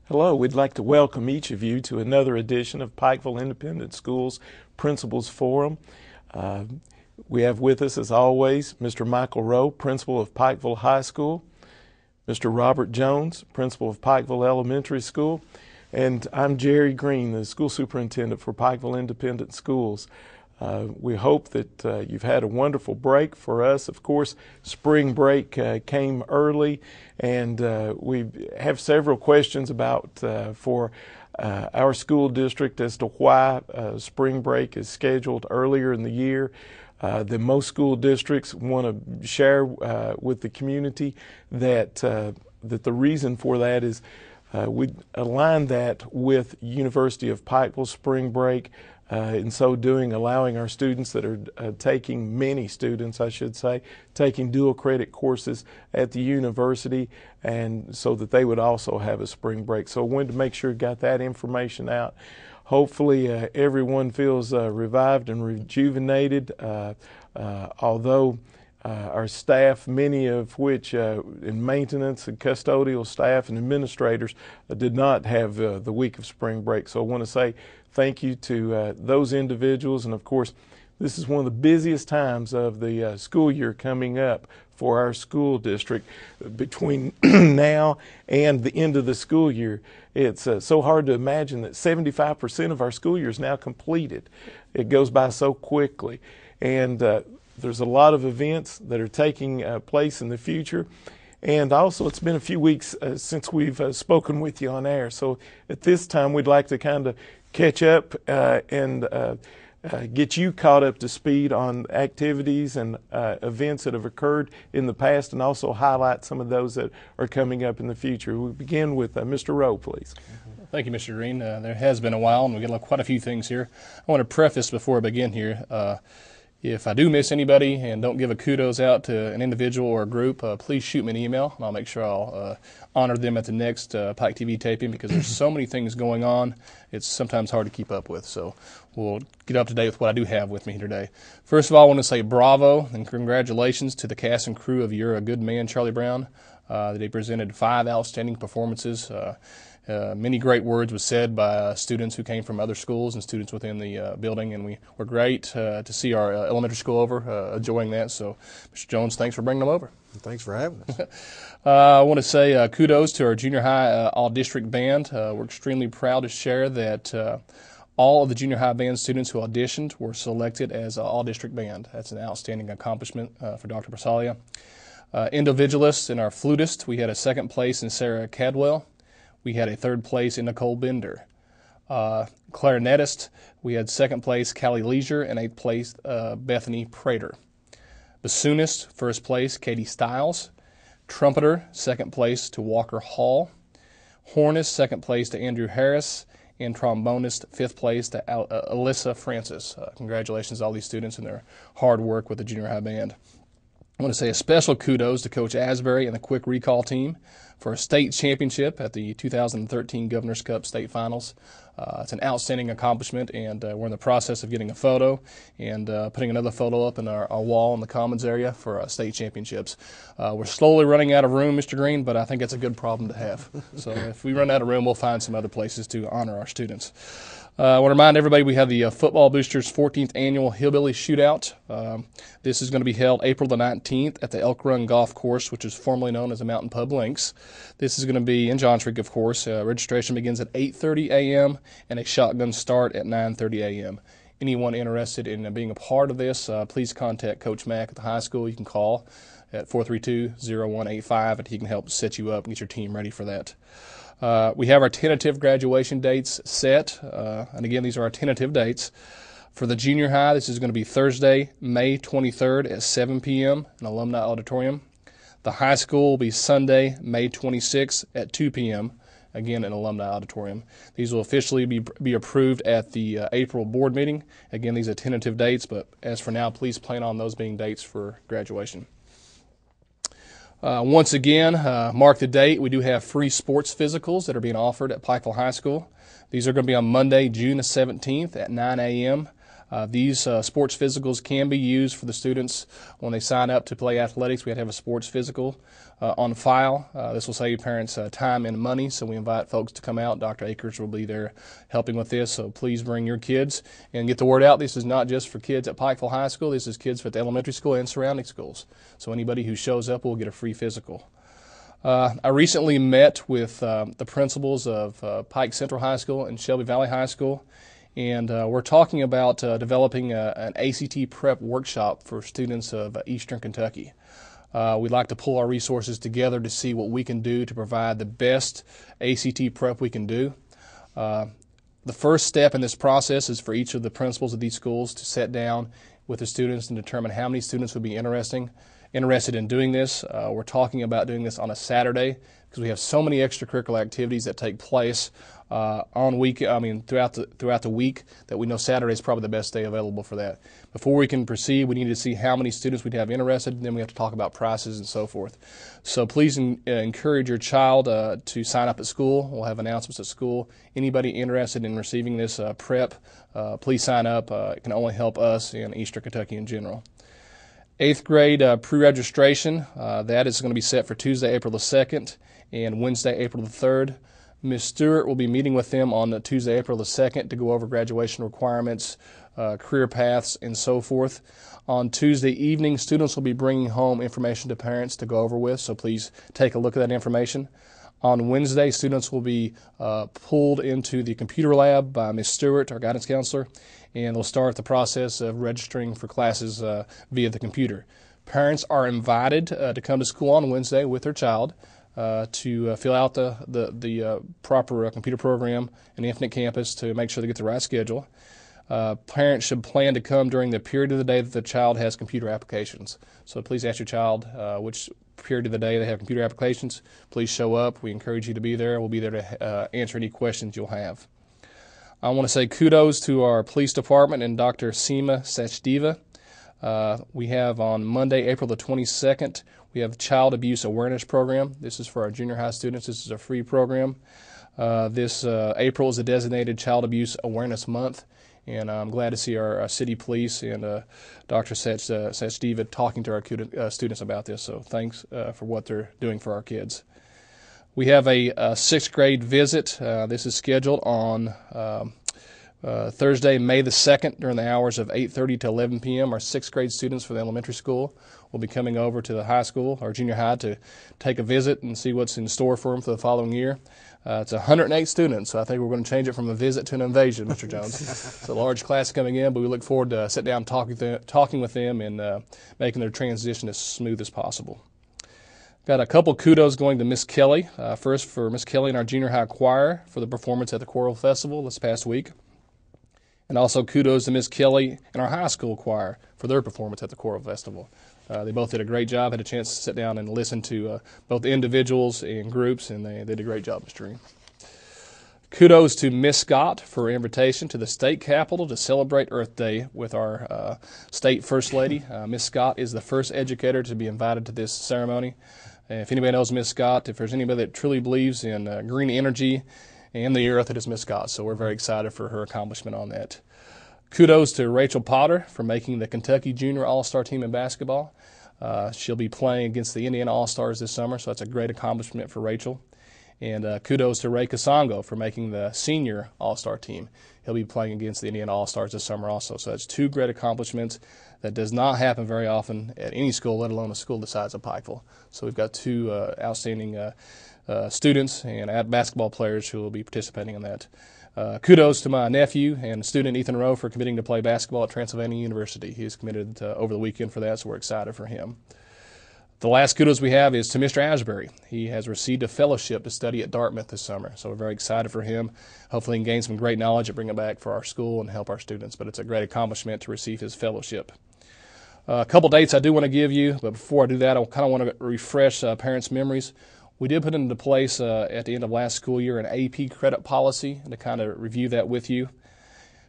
Hello, we'd like to welcome each of you to another edition of Pikeville Independent Schools Principals Forum. We have with us, as always, Mr. Michael Rowe, Principal of Pikeville High School, Mr. Robert Jones, Principal of Pikeville Elementary School, and I'm Jerry Green, the School Superintendent for Pikeville Independent Schools. We hope that you've had a wonderful break. For us, of course, spring break came early, and we have several questions about for our school district as to why spring break is scheduled earlier in the year than most school districts. Want to share with the community that that the reason for that is we align that with University of Pikeville spring break. In so doing, allowing our students that are many students, I should say, taking dual credit courses at the university, and so that they would also have a spring break. So I wanted to make sure I got that information out. Hopefully everyone feels revived and rejuvenated, although our staff, many of which in maintenance and custodial staff and administrators did not have the week of spring break. So I want to say thank you to those individuals, and of course this is one of the busiest times of the school year coming up for our school district. Between now and the end of the school year, it's so hard to imagine that 75% of our school year is now completed. It goes by so quickly, and there's a lot of events that are taking place in the future. And also, it's been a few weeks since we've spoken with you on air. So at this time, we'd like to kind of catch up and get you caught up to speed on activities and events that have occurred in the past, and also highlight some of those that are coming up in the future. We begin with Mr. Rowe, please. Thank you, Mr. Green. There has been a while, and we've got quite a few things here. I want to preface before I begin here. If I do miss anybody and don't give a kudos out to an individual or a group, please shoot me an email, and I'll make sure I'll honor them at the next Pike TV taping, because there's so many things going on, it's sometimes hard to keep up with. So we'll get up to date with what I do have with me here today. First of all, I want to say bravo and congratulations to the cast and crew of You're a Good Man, Charlie Brown. They presented 5 outstanding performances. Many great words were said by students who came from other schools and students within the building, and we were great to see our elementary school over, enjoying that. So, Mr. Jones, thanks for bringing them over. Thanks for having us. I want to say kudos to our junior high all-district band. We're extremely proud to share that all of the junior high band students who auditioned were selected as an all-district band. That's an outstanding accomplishment for Dr. Brasalia. Individualists and our flutist, we had a 2nd place in Sarah Cadwell. We had a 3rd place in Nicole Bender. Clarinetist, we had 2nd place Callie Leisure and 8th place Bethany Prater. Bassoonist, 1st place Katie Stiles. Trumpeter, 2nd place to Walker Hall. Hornist, 2nd place to Andrew Harris. And trombonist, 5th place to Alyssa Francis. Congratulations to all these students and their hard work with the junior high band. I want to say a special kudos to Coach Asbury and the Quick Recall team for a state championship at the 2013 Governor's Cup State Finals. It's an outstanding accomplishment, and we're in the process of getting a photo and putting another photo up in our wall in the Commons area for state championships. We're slowly running out of room, Mr. Green, but I think it's a good problem to have. So if we run out of room, we'll find some other places to honor our students. I want to remind everybody we have the Football Boosters 14th Annual Hillbilly Shootout. This is going to be held April the 19th at the Elk Run Golf Course, which is formerly known as the Mountain Pub Links. This is going to be in Johns Creek, of course. Registration begins at 8:30 a.m. and a shotgun start at 9:30 a.m. Anyone interested in being a part of this, please contact Coach Mack at the high school. You can call at 432-0185, and he can help set you up and get your team ready for that. We have our tentative graduation dates set, and again, these are our tentative dates. For the junior high, this is going to be Thursday, May 23rd at 7 p.m. in Alumni Auditorium. The high school will be Sunday, May 26th at 2 p.m., again in Alumni Auditorium. These will officially be approved at the April board meeting. Again, these are tentative dates, but as for now, please plan on those being dates for graduation. Once again, mark the date. We do have free sports physicals that are being offered at Pikeville High School. These are going to be on Monday, June the 17th at 9 a.m. These sports physicals can be used for the students when they sign up to play athletics. We have to have a sports physical on file. This will save parents time and money, so we invite folks to come out. Dr. Akers will be there helping with this, so please bring your kids and get the word out. This is not just for kids at Pikeville High School. This is kids at the elementary school and surrounding schools. So anybody who shows up will get a free physical. I recently met with the principals of Pike Central High School and Shelby Valley High School, and we're talking about developing an ACT prep workshop for students of Eastern Kentucky. We'd like to pull our resources together to see what we can do to provide the best ACT prep we can do. The first step in this process is for each of the principals of these schools to sit down with the students and determine how many students would be interested in doing this. We're talking about doing this on a Saturday because we have so many extracurricular activities that take place throughout the week that we know Saturday is probably the best day available for that. Before we can proceed, we need to see how many students we'd have interested, and then we have to talk about prices and so forth. So please encourage your child to sign up at school. We'll have announcements at school. Anybody interested in receiving this prep, please sign up. It can only help us and Eastern Kentucky in general. 8th grade pre-registration, that is going to be set for Tuesday, April the 2nd and Wednesday, April the 3rd. Ms. Stewart will be meeting with them on Tuesday, April the 2nd to go over graduation requirements, career paths, and so forth. On Tuesday evening, students will be bringing home information to parents to go over with, so please take a look at that information. On Wednesday, students will be pulled into the computer lab by Ms. Stewart, our guidance counselor, and they'll start the process of registering for classes via the computer. Parents are invited to come to school on Wednesday with their child to fill out the proper computer program in the Infinite Campus to make sure they get the right schedule. Parents should plan to come during the period of the day that the child has computer applications. So please ask your child which period of the day they have computer applications. Please show up. We encourage you to be there. We'll be there to answer any questions you'll have. I want to say kudos to our police department and Dr. Seema Sachdeva. We have on Monday, April the 22nd, we have Child Abuse Awareness Program. This is for our junior high students. This is a free program. This April is a designated Child Abuse Awareness Month, and I'm glad to see our city police and Dr. Sachdeva talking to our students about this, so thanks for what they're doing for our kids. We have a 6th grade visit. This is scheduled on Thursday, May the 2nd, during the hours of 8:30 to 11 p.m. Our 6th grade students for the elementary school will be coming over to the high school, or junior high, to take a visit and see what's in store for them for the following year. It's 108 students, so I think we're going to change it from a visit to an invasion, Mr. Jones. It's a large class coming in, but we look forward to sitting down and talking with them and making their transition as smooth as possible. Got a couple kudos going to Miss Kelly. First for Miss Kelly and our junior high choir for the performance at the Choral Festival this past week. And also kudos to Miss Kelly and our high school choir for their performance at the Choral Festival. They both did a great job. Had a chance to sit down and listen to both individuals and groups, and they did a great job, Mr. Green. Kudos to Miss Scott for her invitation to the state capitol to celebrate Earth Day with our state First Lady. Miss Scott is the first educator to be invited to this ceremony. If anybody knows Miss Scott, if there's anybody that truly believes in green energy and the earth, it is Miss Scott. So we're very excited for her accomplishment on that. Kudos to Rachel Potter for making the Kentucky Junior All-Star team in basketball. She'll be playing against the Indiana All-Stars this summer, so that's a great accomplishment for Rachel. And kudos to Ray Kasongo for making the senior All-Star team. He'll be playing against the Indiana All-Stars this summer also. So that's two great accomplishments that does not happen very often at any school, let alone a school the size of Pikeville. So we've got two outstanding students and basketball players who will be participating in that. Kudos to my nephew and student Ethan Rowe for committing to play basketball at Transylvania University. He is committed over the weekend for that, so we're excited for him. The last kudos we have is to Mr. Asbury. He has received a fellowship to study at Dartmouth this summer, so we're very excited for him. Hopefully he can gain some great knowledge and bring it back for our school and help our students, but it's a great accomplishment to receive his fellowship. A couple dates I do want to give you, but before I do that, I kind of want to refresh parents' memories. We did put into place at the end of last school year an AP credit policy to kind of review that with you.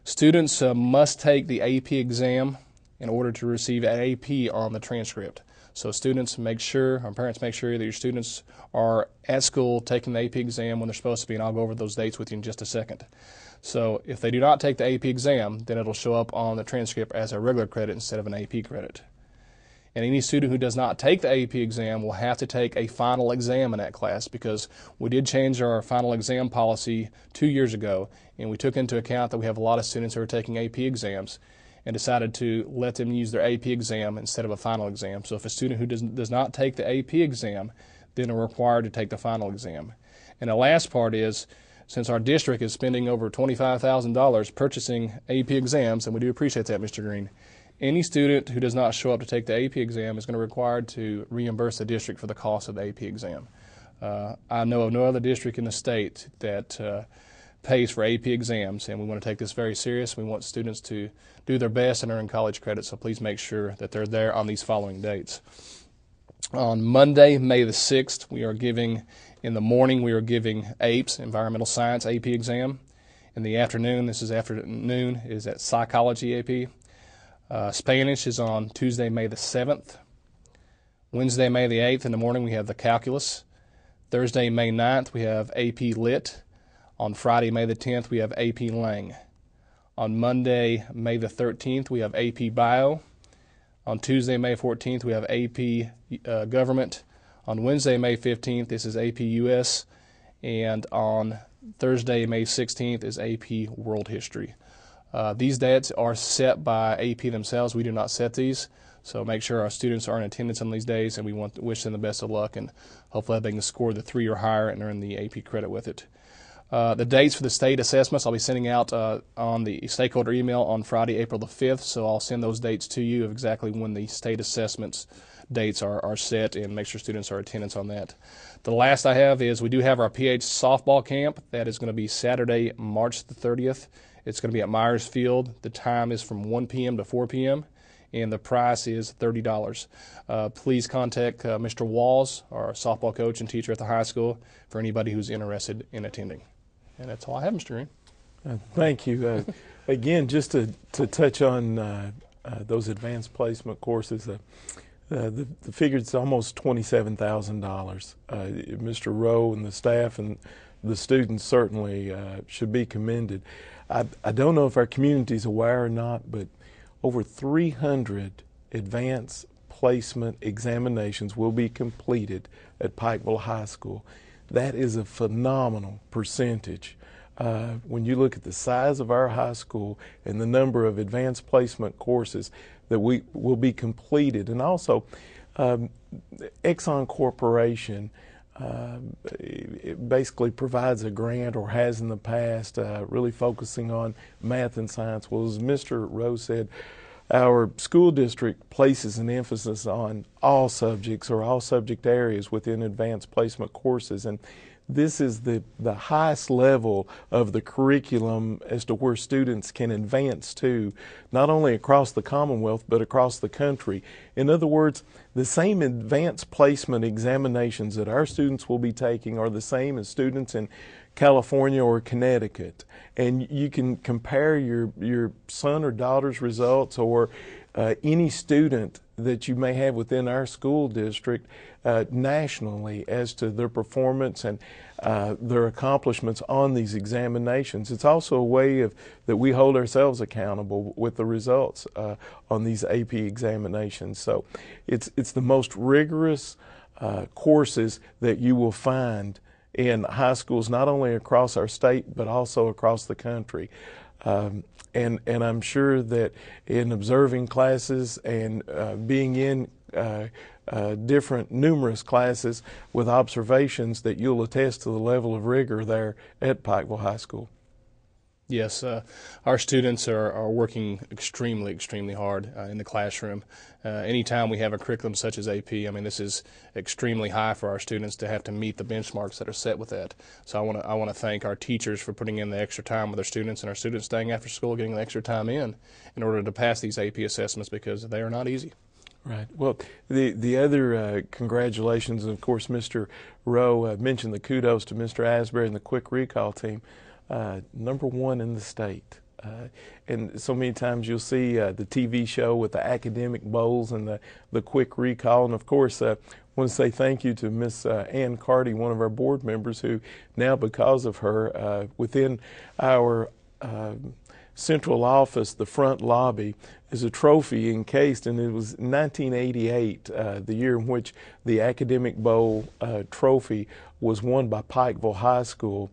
Students must take the AP exam in order to receive an AP on the transcript. So students, make sure, or parents, make sure that your students are at school taking the AP exam when they're supposed to be, and I'll go over those dates with you in just a second. So if they do not take the AP exam, then it'll show up on the transcript as a regular credit instead of an AP credit. And any student who does not take the AP exam will have to take a final exam in that class, because we did change our final exam policy 2 years ago, and we took into account that we have a lot of students who are taking AP exams and decided to let them use their AP exam instead of a final exam. So if a student who does not take the AP exam, then they're required to take the final exam. And the last part is, since our district is spending over $25,000 purchasing AP exams, and we do appreciate that, Mr. Green, any student who does not show up to take the AP exam is going to be required to reimburse the district for the cost of the AP exam. I know of no other district in the state that pays for AP exams, and we want to take this very serious. We want students to do their best and earn college credit, so please make sure that they're there on these following dates. On Monday, May the 6th, in the morning, we are giving APES, Environmental Science AP exam. In the afternoon, is at Psychology AP. Spanish is on Tuesday, May the 7th. Wednesday, May the 8th, in the morning, we have the Calculus. Thursday, May 9th, we have AP Lit. On Friday, May the 10th, we have AP Lang. On Monday, May the 13th, we have AP Bio. On Tuesday, May 14th, we have AP Government. On Wednesday, May 15th, this is AP US. And on Thursday, May 16th, is AP World History. These dates are set by AP themselves. We do not set these. So make sure our students are in attendance on these days, and we want to wish them the best of luck, and hopefully they can score the 3 or higher and earn the AP credit with it. The dates for the state assessments I'll be sending out on the stakeholder email on Friday, April the 5th, so I'll send those dates to you of exactly when the state assessments dates are set, and make sure students are in attendance on that. The last I have is we do have our PH softball camp. That is going to be Saturday, March the 30th. It's going to be at Myers Field. The time is from 1 p.m. to 4 p.m., and the price is $30. Please contact Mr. Walls, our softball coach and teacher at the high school, for anybody who's interested in attending. And that's all I have, Mr. Green. Thank you. Again, just to touch on those advanced placement courses, the figure is almost $27,000. Mr. Rowe and the staff and the students certainly should be commended. I don't know if our community is aware or not, but over 300 advanced placement examinations will be completed at Pikeville High School. That is a phenomenal percentage. When you look at the size of our high school and the number of advanced placement courses that will be completed, and also Exxon Corporation it basically provides a grant, or has in the past, really focusing on math and science. Well, as Mr. Rose said, our school district places an emphasis on all subjects or all subject areas within advanced placement courses, and this is the highest level of the curriculum as to where students can advance to, not only across the Commonwealth, but across the country. In other words, the same advanced placement examinations that our students will be taking are the same as students in California or Connecticut. And you can compare your son or daughter's results, or any student that you may have within our school district nationally, as to their performance and their accomplishments on these examinations. It's also a way that we hold ourselves accountable with the results on these AP examinations. So it's the most rigorous courses that you will find in high schools, not only across our state, but also across the country. And I'm sure that in observing classes and being in different numerous classes with observations, that you'll attest to the level of rigor there at Pikeville High School. Yes, our students are working extremely, extremely hard in the classroom. Anytime we have a curriculum such as AP, I mean, this is extremely high for our students to have to meet the benchmarks that are set with that. So I want to thank our teachers for putting in the extra time with their students, and our students staying after school, getting the extra time in order to pass these AP assessments, because they are not easy. Right. Well, the other congratulations, and of course, Mr. Rowe mentioned the kudos to Mr. Asbury and the Quick Recall team. #1 in the state And so many times you'll see the TV show with the academic bowls and the quick recall. And of course, I want to say thank you to Miss Ann Carty, one of our board members, who now, because of her, within our central office, the front lobby, is a trophy encased, and it was 1988, the year in which the Academic Bowl trophy was won by Pikeville High School.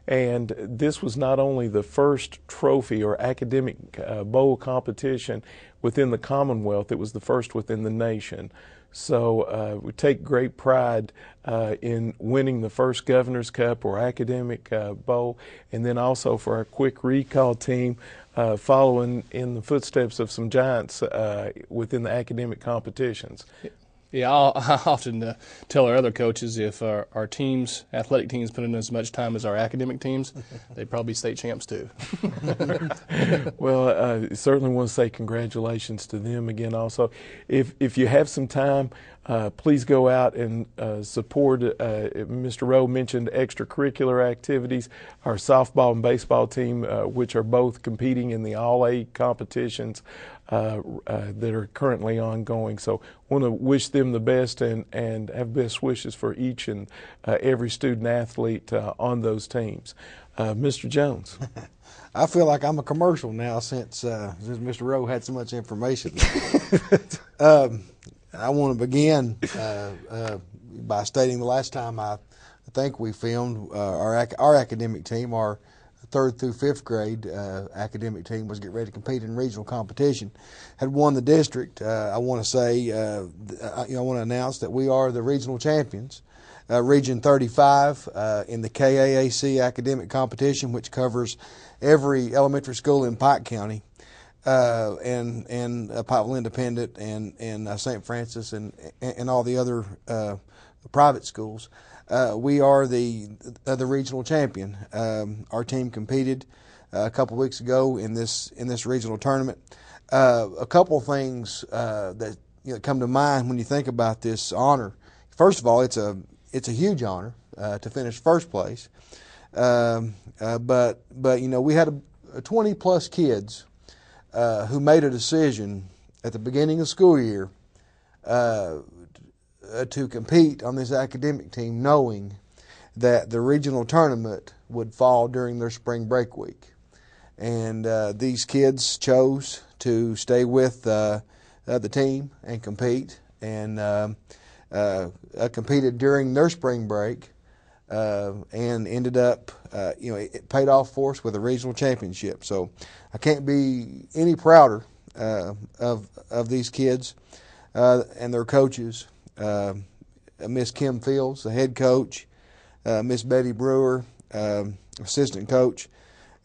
And this was not only the first trophy or academic bowl competition within the Commonwealth, it was the first within the nation. So we take great pride in winning the first Governor's Cup or Academic Bowl, and then also for our quick recall team, following in the footsteps of some giants within the academic competitions. Yeah, I often tell our other coaches, if our teams, athletic teams, put in as much time as our academic teams, they'd probably be state champs too. Well, certainly want to say congratulations to them again also. If you have some time, please go out and support. Mr. Rowe mentioned extracurricular activities. Our softball and baseball team, which are both competing in the All-A competitions that are currently ongoing. So want to wish them the best and have best wishes for each and every student athlete on those teams. Mr. Jones. I feel like I'm a commercial now since Mr. Rowe had so much information. I want to begin by stating the last time I think we filmed our academic team, our 3rd through 5th grade academic team was getting ready to compete in regional competition, had won the district. I want to say, I want to announce that we are the regional champions, Region 35 in the KAAC academic competition, which covers every elementary school in Pike County. And Pikeville Independent and St. Francis and all the other private schools. We are the regional champion. Our team competed a couple weeks ago in this regional tournament. A couple of things that come to mind when you think about this honor. First of all, it's a huge honor to finish first place. But we had 20 plus kids who made a decision at the beginning of school year to compete on this academic team, knowing that the regional tournament would fall during their spring break week. And these kids chose to stay with the team and compete, and competed during their spring break, and ended up, it paid off for us with a regional championship. So I can't be any prouder of these kids and their coaches. Miss Kim Fields, the head coach, Miss Betty Brewer, assistant coach,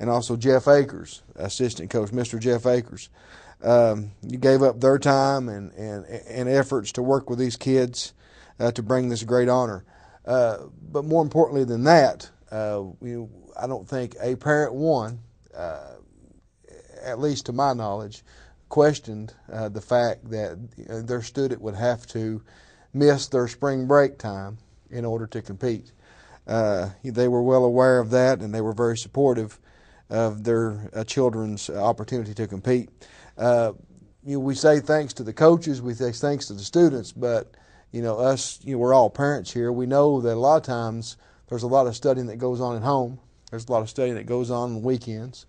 and also Jeff Akers, assistant coach, Mr. Jeff Akers. You gave up their time and efforts to work with these kids to bring this great honor. But more importantly than that, I don't think a parent one, at least to my knowledge, questioned the fact that their student would have to miss their spring break time in order to compete. They were well aware of that, and they were very supportive of their children's opportunity to compete. We say thanks to the coaches, we say thanks to the students, but us, we're all parents here. We know that a lot of times there's a lot of studying that goes on at home. There's a lot of studying that goes on weekends.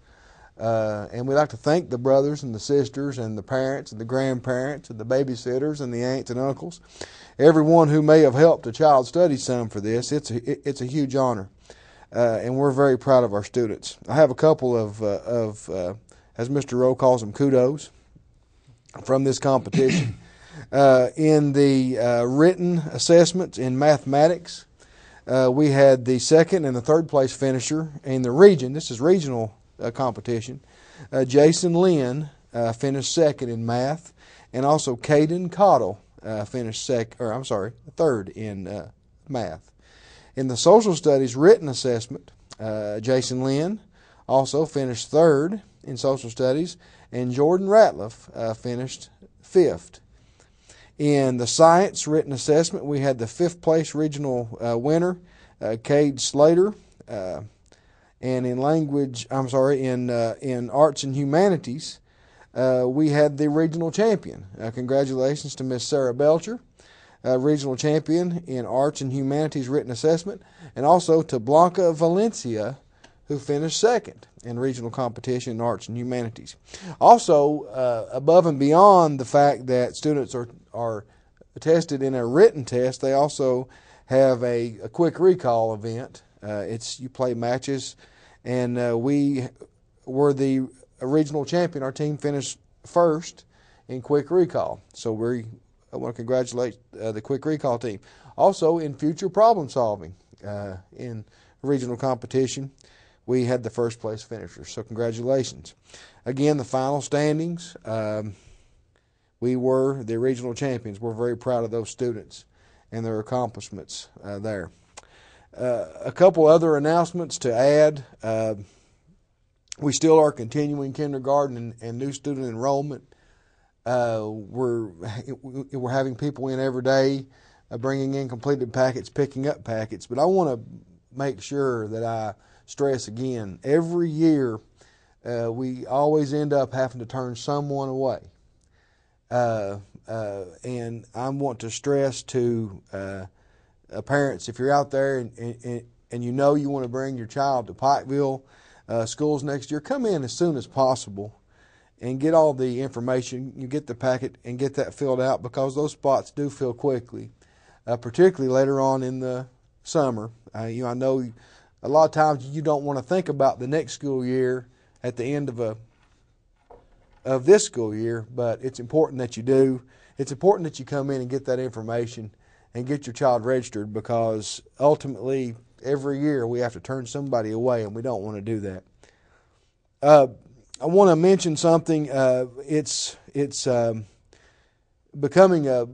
And we'd like to thank the brothers and the sisters and the parents and the grandparents and the babysitters and the aunts and uncles, everyone who may have helped a child study some for this. It's a huge honor, and we're very proud of our students. I have a couple of as Mr. Rowe calls them, kudos from this competition. In the written assessments in mathematics, we had the 2nd and the 3rd place finisher in the region. This is regional competition. Jason Lynn finished 2nd in math, and also Caden Cottle finished 3rd in math. In the social studies written assessment, Jason Lynn also finished 3rd in social studies, and Jordan Ratliff finished 5th. In the science written assessment, we had the 5th place regional winner, Cade Slater. And in in arts and humanities, we had the regional champion. Congratulations to Miss Sarah Belcher, regional champion in arts and humanities written assessment, and also to Blanca Valencia, who finished second in regional competition in arts and humanities. Also, above and beyond the fact that students are tested in a written test, they also have a quick recall event. You play matches, and we were the regional champion. Our team finished first in quick recall. So I want to congratulate the quick recall team. Also, in future problem solving in regional competition, we had the first place finishers. So congratulations. Again, the final standings, we were the regional champions. We're very proud of those students and their accomplishments there. A couple other announcements to add. We still are continuing kindergarten and new student enrollment. We're having people in every day, bringing in completed packets, picking up packets. But I want to make sure that I stress again, every year we always end up having to turn someone away. And I want to stress to parents, if you're out there and you know you want to bring your child to Pikeville schools next year, come in as soon as possible and get all the information. You get the packet and get that filled out, because those spots do fill quickly, particularly later on in the summer. I know a lot of times you don't want to think about the next school year at the end of this school year, but it's important that you do. It's important that you come in and get that information and get your child registered, because ultimately every year we have to turn somebody away, and we don't want to do that. I want to mention something. It's becoming a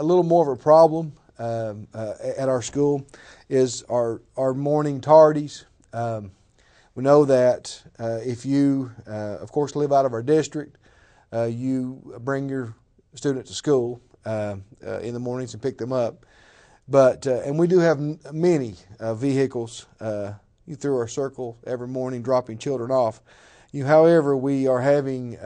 little more of a problem at our school, is our morning tardies. We know that if you, of course, live out of our district, you bring your student to school in the mornings and pick them up. But and we do have many vehicles through our circle every morning dropping children off. However, we are having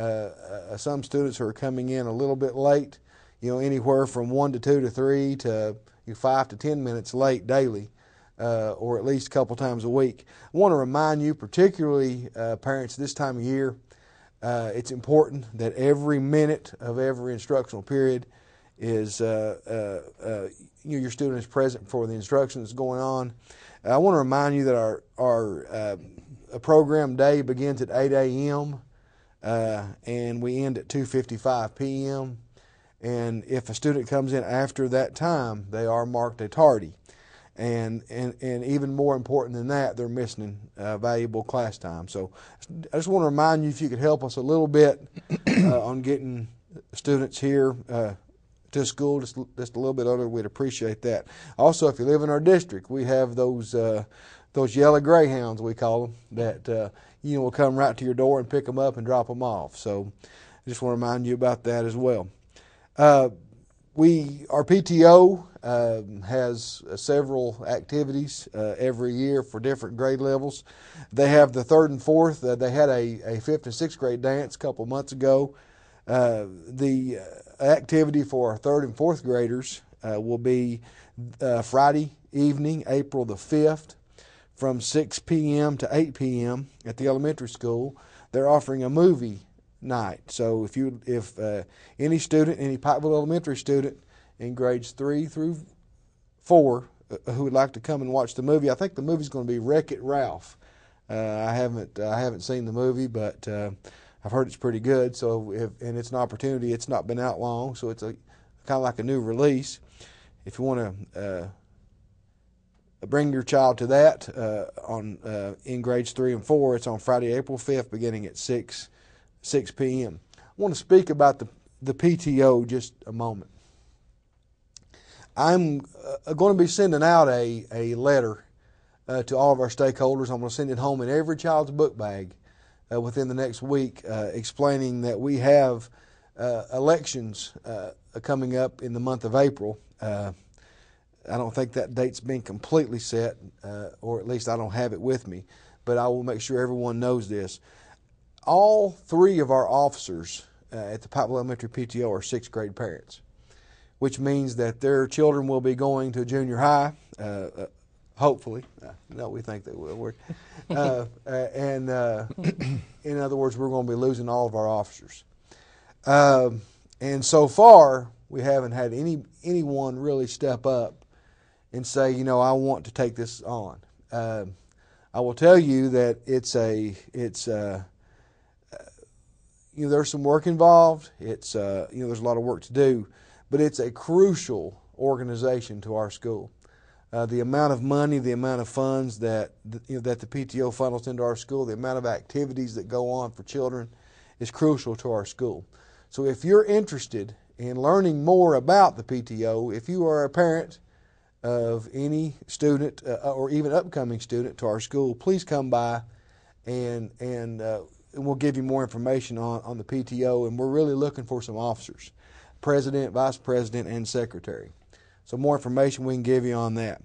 some students who are coming in a little bit late, anywhere from 1 to 2 to 3 to 5 to 10 minutes late daily, or at least a couple times a week. I want to remind you, particularly parents this time of year, it's important that every minute of every instructional period is your student is present for the instruction that's going on. I want to remind you that our program day begins at 8 a.m. And we end at 2:55 p.m. And if a student comes in after that time, they are marked a tardy. And even more important than that, they're missing valuable class time. So I just want to remind you, if you could help us a little bit on getting students here to school just a little bit earlier, we'd appreciate that. Also, if you live in our district, we have those yellow greyhounds, we call them, that will come right to your door and pick them up and drop them off. So I just want to remind you about that as well. Our PTO has several activities every year for different grade levels. They have the 3rd and 4th. They had a 5th and 6th grade dance a couple months ago. The activity for our 3rd and 4th graders will be Friday evening, April the 5th, from 6 p.m. to 8 p.m. at the elementary school. They're offering a movie night. So if any student, any Pikeville Elementary student in grades 3 through 4 who would like to come and watch the movie, I think the movie's going to be Wreck-It Ralph. I haven't seen the movie, but I've heard it's pretty good. So and it's an opportunity. It's not been out long, so it's kind of like a new release. If you want to bring your child to that in grades 3 and 4, it's on Friday, April 5th, beginning at 6 p.m. I want to speak about the PTO just a moment. I'm going to be sending out a letter to all of our stakeholders. I'm going to send it home in every child's book bag within the next week, explaining that we have elections coming up in the month of April. I don't think that date's been completely set, or at least I don't have it with me. but I will make sure everyone knows this. All 3 of our officers at the Pikeville Elementary PTO are 6th grade parents, which means that their children will be going to junior high, hopefully. No, we think they will. In other words, we're going to be losing all of our officers. And so far, we haven't had anyone really step up and say, I want to take this on. I will tell you that there's some work involved. There's a lot of work to do, but it's a crucial organization to our school. The amount of money, the amount of funds that the PTO funnels into our school, the amount of activities that go on for children is crucial to our school. So if you're interested in learning more about the PTO, if you are a parent of any student or even upcoming student to our school, please come by and we'll give you more information on the PTO. And we're really looking for some officers, president, vice president, and secretary. So more information we can give you on that.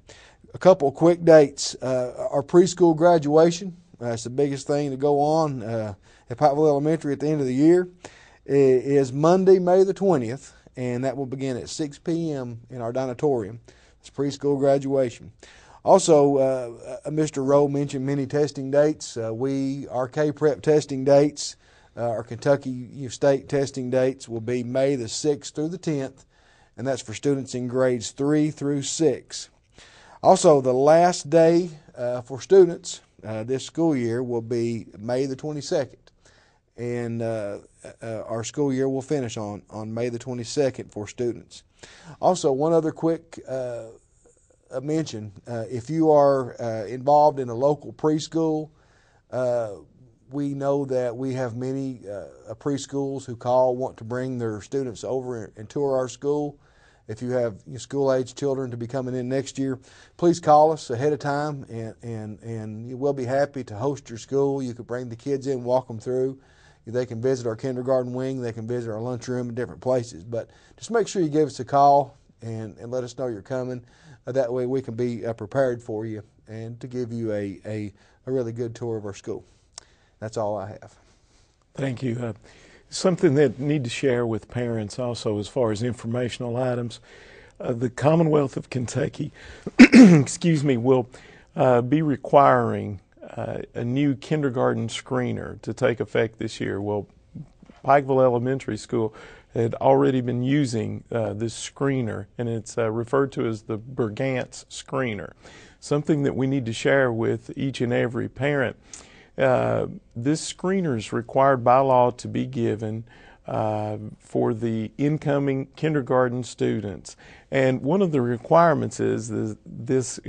A couple of quick dates. Our preschool graduation, that's the biggest thing to go on at Pikeville Elementary at the end of the year, is Monday, May the 20th, and that will begin at 6 p.m. in our auditorium. It's preschool graduation. Also, Mr. Rowe mentioned many testing dates. Our K-Prep testing dates, our Kentucky State testing dates will be May the 6th through the 10th, and that's for students in grades 3 through 6. Also, the last day for students this school year will be May the 22nd, and our school year will finish on May the 22nd for students. Also, one other quick mention, if you are involved in a local preschool, we know that we have many preschools who want to bring their students over and tour our school. If you have school-age children to be coming in next year, please call us ahead of time, and we'll be happy to host your school. You could bring the kids in, walk them through. They can visit our kindergarten wing. They can visit our lunchroom in different places. But just make sure you give us a call and let us know you're coming. That way we can be prepared for you and to give you a really good tour of our school. That's all I have. Thank you. Something that I need to share with parents also as far as informational items. The Commonwealth of Kentucky will be requiring a new kindergarten screener to take effect this year. Well, Pikeville Elementary School had already been using this screener, and it's referred to as the Bergantz screener. Something that we need to share with each and every parent. This screener is required by law to be given for the incoming kindergarten students. And one of the requirements is this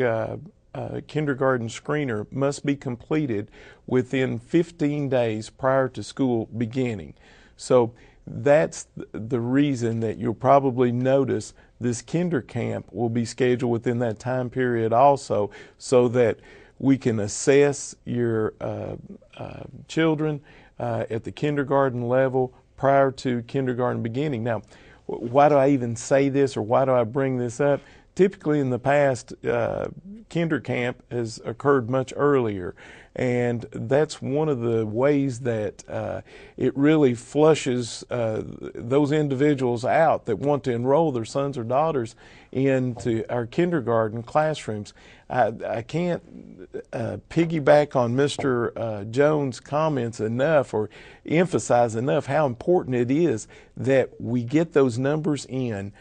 kindergarten screener must be completed within 15 days prior to school beginning. So that's the reason that you'll probably notice this kinder camp will be scheduled within that time period also, so that we can assess your children at the kindergarten level prior to kindergarten beginning. Now, why do I even say this, or why do I bring this up? Typically in the past, kinder camp has occurred much earlier, and that's one of the ways that it really flushes those individuals out that want to enroll their sons or daughters into our kindergarten classrooms. I can't piggyback on Mr. Jones' comments enough, or emphasize enough how important it is that we get those numbers in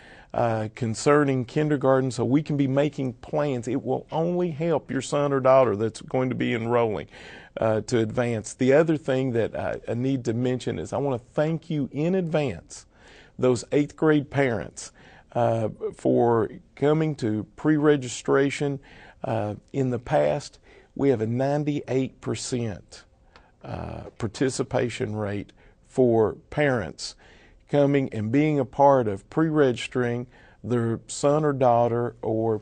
concerning kindergarten, so we can be making plans. It will only help your son or daughter that's going to be enrolling to advance. The other thing that I need to mention is I want to thank you in advance, those 8th grade parents, for coming to pre-registration. In the past, we have a 98% participation rate for parents coming and being a part of pre-registering their son or daughter, or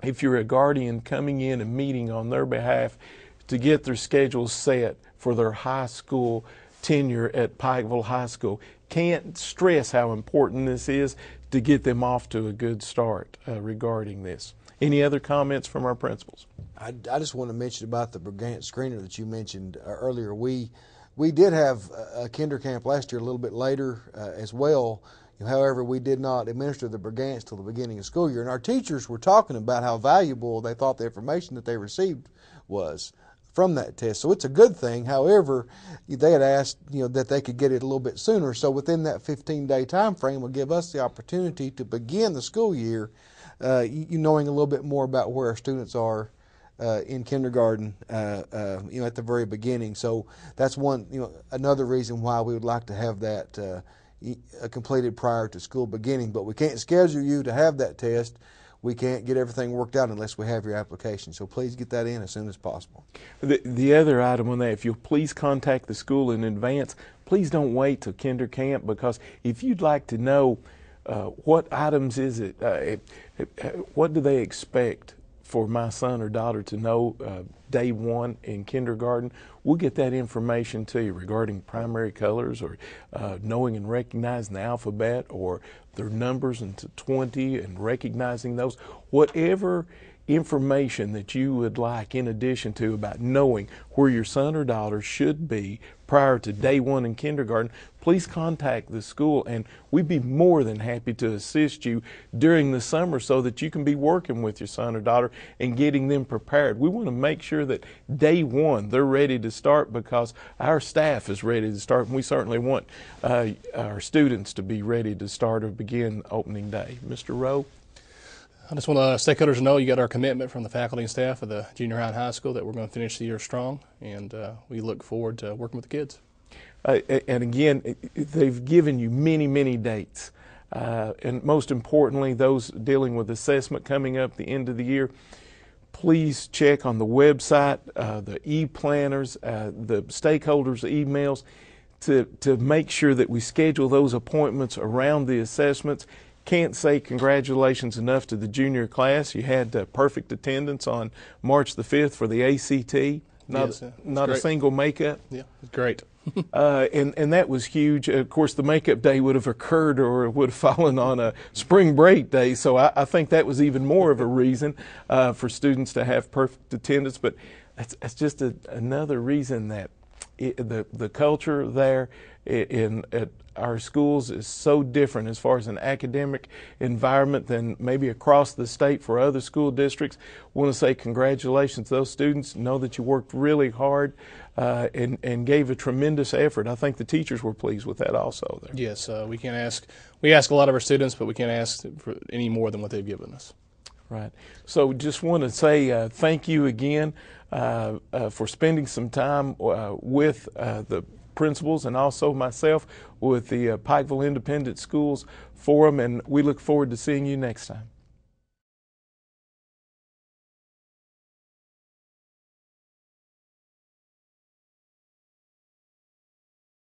if you're a guardian, coming in and meeting on their behalf to get their schedules set for their high school tenure at Pikeville High School. Can't stress how important this is to get them off to a good start regarding this. Any other comments from our principals? I just want to mention about the Brigant screener that you mentioned earlier. We did have a kinder camp last year, a little bit later as well. However, we did not administer the Brigants till the beginning of school year, and our teachers were talking about how valuable they thought the information that they received was from that test. So it's a good thing. However, they had asked that they could get it a little bit sooner. So within that 15-day time frame will give us the opportunity to begin the school year knowing a little bit more about where our students are in kindergarten, at the very beginning. So that's another reason why we would like to have that completed prior to school beginning. But we can't schedule you to have that test. We can't get everything worked out unless we have your application. So please get that in as soon as possible. The other item on that, if you'll please contact the school in advance, please don't wait till kinder camp, because if you'd like to know what items is it, what do they expect for my son or daughter to know day one in kindergarten, we'll get that information to you regarding primary colors, or knowing and recognizing the alphabet, or their numbers into 20 and recognizing those. Whatever information that you would like in addition to about knowing where your son or daughter should be prior to day one in kindergarten, please contact the school, and we'd be more than happy to assist you during the summer so that you can be working with your son or daughter and getting them prepared. We want to make sure that day one they're ready to start, because our staff is ready to start, and we certainly want our students to be ready to start or begin opening day. Mr. Rowe? I just want stakeholders to know you got our commitment from the faculty and staff of the junior high and high school that we're going to finish the year strong, and we look forward to working with the kids. And again, they've given you many, many dates. And most importantly, those dealing with assessment coming up the end of the year, please check on the website, the e-planners, the stakeholders' emails to make sure that we schedule those appointments around the assessments. Can't say congratulations enough to the junior class. You had perfect attendance on March the 5th for the ACT. Not a single makeup. Yeah, great. And that was huge. Of course, the makeup day would have occurred, or it would have fallen on a spring break day. So I think that was even more of a reason for students to have perfect attendance. But that's just another reason that the culture there at our schools is so different as far as an academic environment than maybe across the state for other school districts. I want to say congratulations to those students. Know that you worked really hard and gave a tremendous effort. I think the teachers were pleased with that also there. Yes, we ask a lot of our students, but we can't ask for any more than what they've given us. Right. So just want to say thank you again for spending some time with the principals and also myself with the Pikeville Independent Schools Forum, and we look forward to seeing you next time.